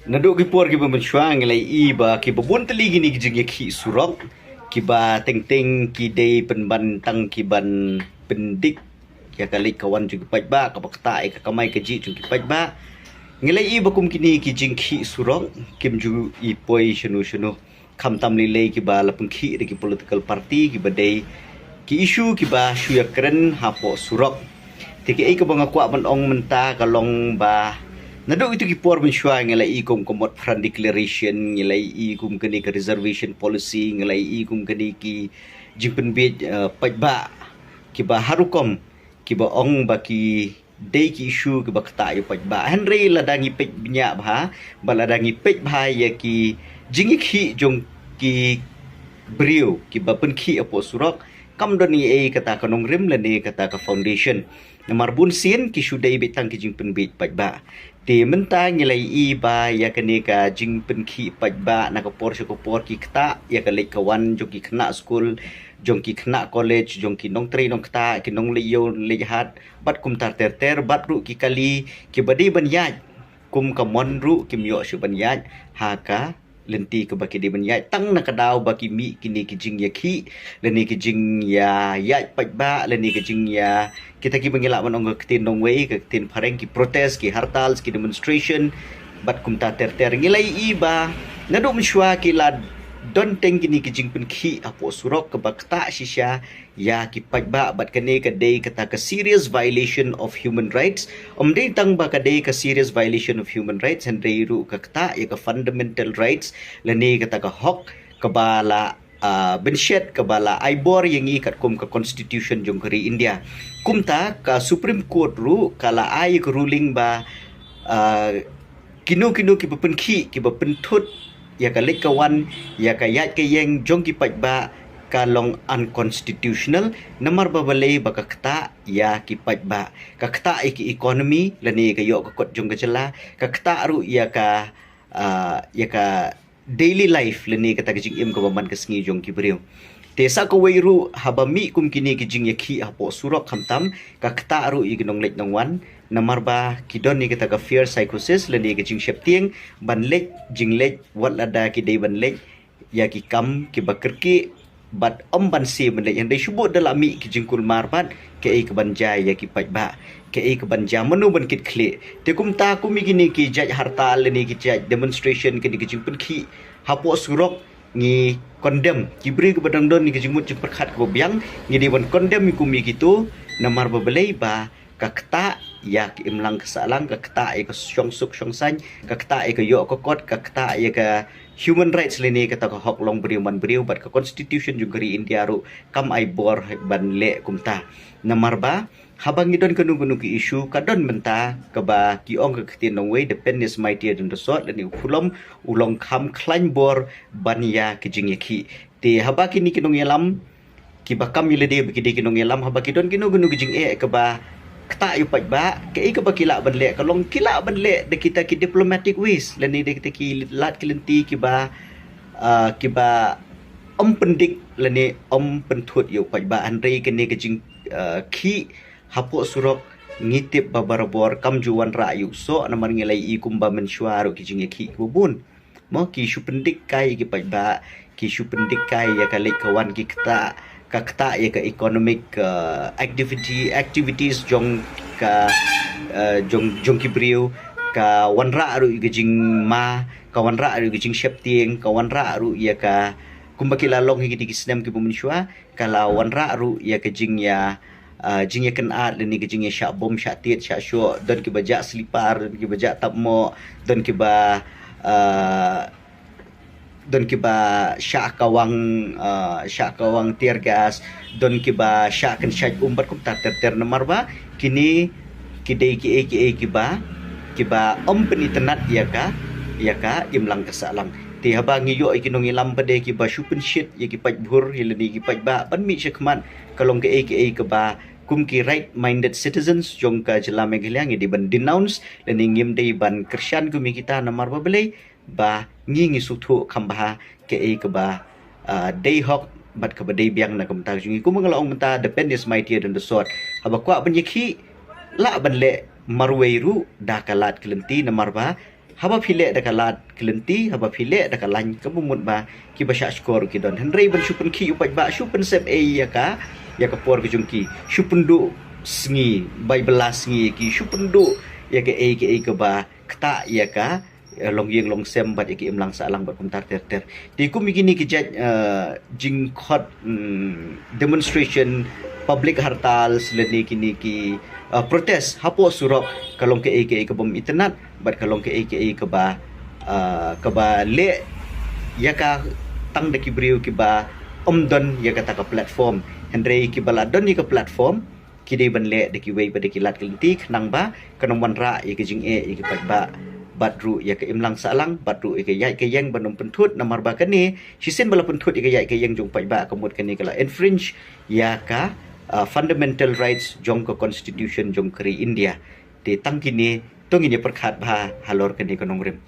Naduk ki por ki ba mensyuang ngalai iba ki babun teli gini ki jing ki surok ki ba teng ki dei penbantang ki ban pendik ya kali kawan juga pai ba ka bakta ka kamai ka ji ki pai ba ngalai iba kum kini ki jing ki surok kim ju i poi shunu kam tam li lei ki ba lapun ki de ki political party ki ba dei ki isu ki ba shu ya keren hapo surok tiki ai ka banga kwa man ong menta kalong ba naduk itu ki por mensyua ngelai ikum komot fran declaration ngelai ikum kini ke reservation policy ngelai ikum kini ki jimpen bit pajba ki ba harukom ki ba ong ba ki day ki issue ki ba kata yu pajba henry ladangi pej binyak ba baladangi pej ba ya ki jingi ki jong ki brio ki ba pen ki apo surok kam doni e kata kanong rim lene kata ka foundation namar bun sin ki sudai bitang ki jimpen bit pajba di menta ngilai iba ya kene ka jing penki pajba na ka por ki kta ya ka lek kawan jong ki kena school jong ki kena college jong ki nong tri nong kta ki nong liyo lihat bat kum tar ter bat ru ki kali ki badi ban yaj kum ka mon ru ki myo shu ban yaj ha ka lenti ke baki di ban yaj tang na ka daw baki mi kini ki jing ya ki leni ki jing ya yaj pajba leni ki jing ya kita ki mengilak manong ketin nong wei ketin pareng ki protes ki hartal ki demonstration bat kum ta ter ngilai iba nadu mensyua ki lad don teng kini ki jing pen ki apo surok ke bakta shisha ya ki pajba bat kene ka day kata ka serious violation of human rights dei tang ba ka day ka serious violation of human rights and dei ru ka kata ya ka fundamental rights lani kata ka hok kabala benshet kabala aibor yang ikat kum ka constitution jong kari India kumta ka Supreme Court ru kala ai ka ruling ba kinu ki bepenki ki bepentut ya ka lek kawan ya ka yat ke yang jong ki pajba kalong unconstitutional namar babale baka kta ya ki pajba ka kta ki economy lani ka yo ka kot jong ka jela ka kta ru ya ka daily life lani kata jing im ka baman ka sngi jong ki brio tesa ko weiru habami kum kini ki jing yakhi hapo surok khamtam ka kta ru ignong lek nongwan namar ba kidon ni kata ka fear psychosis lani ka jing shepting ban lek jing lek wat lada ki dei ban lek ya ki kam ki bakerki bat ban si ban lek yang dei shubut dalam mi ki jing kul marbat ke ai ka banjai ya ki pajba ke ai ka banja menu ban kit kle te kum ta kum kini ki jaj hartal lani ki jaj demonstration kini ki jing pen ki hapo surok ngi condemn kibri ke badang don ni ke jimut jemper khat ko biang ngi di ban condemn ku mi gitu namar babelai ba kakta ya ki imlang kesalang kakta e ko syong suk syong san kakta e ko yo ko kot kakta e ka human rights leni kata ko hok long beriu man beriu bat ka constitution juga ri India ru kam ai bor ban le kumta namar ba habang idon kanu ki isu kadon menta ka ba ki ong ka tin nong wei dependence mightier than the sort leni phulom ulong kham klain bor ban ya ki jing ki te haba ki ni kinong yalam ki bakam yile de ki de kinong yalam haba ki don kinu ki jing e ka ba kta yu paj ba ke ka ba kila ban le kalong kila ban le de kita ki diplomatic ways leni de kita ki lat ki lenti ki ba pendik leni pentut yu paj ba andre ke ne ki jing ki hapo surok ngitip babarabor kamjuan rayu so namar ngilai i kumba mensyuaru ki jinge ki kubun mo ki shu pendik kai ki pajba ki shu pendik kai ya kali kawan ki kta ya ka economic activities jong ka jong ki brio ka wanra ru ki jing ma ka wanra ru ki jing shepting ka wanra ru ya ka kumba ki lalong ki snem ki mensyua kala wanra ru ya ka jing ya jingnya kenat dan ni jingnya syak bom syak tit syak syok dan ki bajak selipar dan ki bajak tapmo dan ki ba syak kawang tear gas dan ki ba syak kan syak umbat kum tak ter namar ba kini kidei ki ba penitenat ya ka imlang kesalang ti haba ngiyo ikinong ilam pade ki ba shupen shit ya ki pajbur hilani ki pajba ban mi syakman kalong ke ba kum ki right minded citizens jong ka jela megeliang di ban denounce dan ingim dei ban krisyan kumi kita namar ba belai ba ngi suthu khamba ke ba dei hok bat ka ba dei biang na kumta jungi kum ngalaong menta dependence mightier than the sword haba kwa ban yaki la ban le marweiru dakalat kelenti namar ba haba phile da kalat kelenti haba phile da kalan kemumut ba ki basha skor ki don henry ban shupun ki upat ba shupun sep ya ka por ke jungki shupun du sngi bai belas sngi ki shupun du ya ke ba kta ya ka long yeng long sem bat ki imlang salang bat kumtar ter ti ku migini ki jing khot demonstration public hartal seleni kini ki protes hapo surok kalong ke bom internet bat kalong ke ba le ya ka tang de ki briu ki ba omdon ya ka ta ka platform henry ki bala don ni ka platform ki de ban le de ki wei ba de ki lat kelenti nang ba kanong wan ra ya ki jing ya ki pat ba batru ya ke imlang salang batru ke yai ke yang banom pentut namar ba kani sisen bala pentut ke yai ke yang jong pai ba kamut kani kala infringe ya ka fundamental rights jong ko constitution jong kri india te tang kini tong ini perkhat ba halor kani konong rim